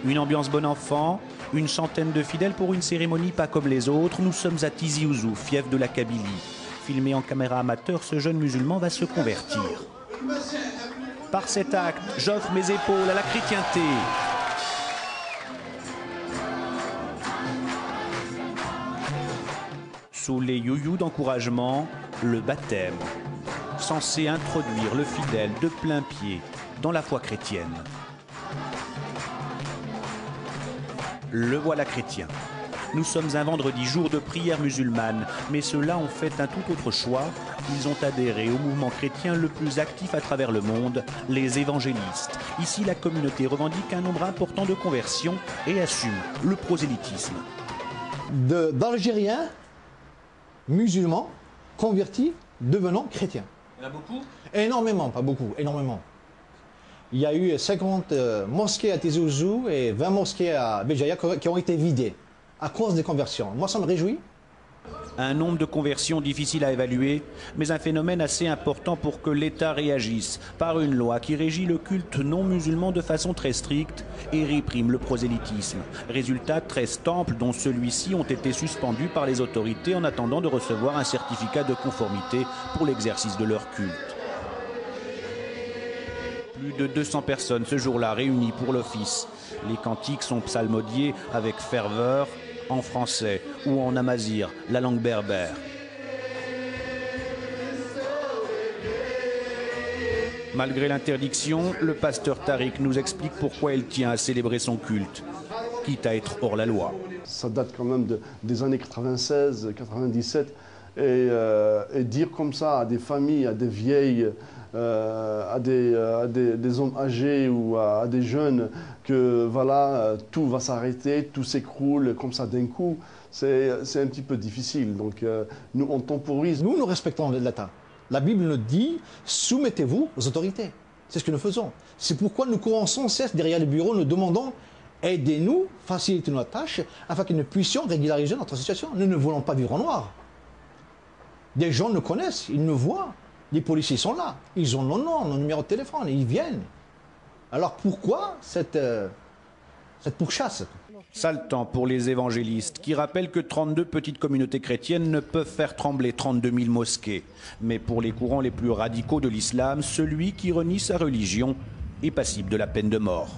Une ambiance bon enfant, une centaine de fidèles pour une cérémonie pas comme les autres. Nous sommes à Tizi Ouzou, fief de la Kabylie. Filmé en caméra amateur, ce jeune musulman va se convertir. Par cet acte, j'offre mes épaules à la chrétienté. Sous les you-you d'encouragement, le baptême, censé introduire le fidèle de plein pied dans la foi chrétienne. Le voilà chrétien. Nous sommes un vendredi, jour de prière musulmane, mais ceux-là ont fait un tout autre choix. Ils ont adhéré au mouvement chrétien le plus actif à travers le monde, les évangélistes. Ici, la communauté revendique un nombre important de conversions et assume le prosélytisme. D'Algériens musulmans convertis devenant chrétiens. Il y en a beaucoup ? Énormément, pas beaucoup, énormément. Il y a eu 50 mosquées à Tizi Ouzou et 20 mosquées à Béjaïa qui ont été vidées à cause des conversions. Moi, ça me réjouit. Un nombre de conversions difficile à évaluer, mais un phénomène assez important pour que l'État réagisse par une loi qui régit le culte non musulman de façon très stricte et réprime le prosélytisme. Résultat, 13 temples, dont celui-ci, ont été suspendus par les autorités en attendant de recevoir un certificat de conformité pour l'exercice de leur culte. Plus de 200 personnes ce jour-là réunies pour l'office. Les cantiques sont psalmodiés avec ferveur, en français ou en amazigh, la langue berbère. Malgré l'interdiction, le pasteur Tariq nous explique pourquoi il tient à célébrer son culte, quitte à être hors la loi. Ça date quand même des années 96, 97, et dire comme ça à des familles, à des vieilles, à des hommes âgés ou à des jeunes que voilà, tout va s'arrêter, tout s'écroule comme ça d'un coup, c'est un petit peu difficile. Donc nous, on temporise. Nous respectons l'État. La Bible nous dit, soumettez-vous aux autorités. C'est ce que nous faisons. C'est pourquoi nous courons sans cesse derrière les bureaux, nous demandons, aidez-nous, facilitez notre tâche, afin que nous puissions régulariser notre situation. Nous ne voulons pas vivre en noir. Des gens nous connaissent, ils nous voient. Les policiers sont là, ils ont nos noms, nos numéros de téléphone, ils viennent. Alors pourquoi cette pourchasse? Sale temps pour les évangélistes qui rappellent que 32 petites communautés chrétiennes ne peuvent faire trembler 32 000 mosquées. Mais pour les courants les plus radicaux de l'islam, celui qui renie sa religion est passible de la peine de mort.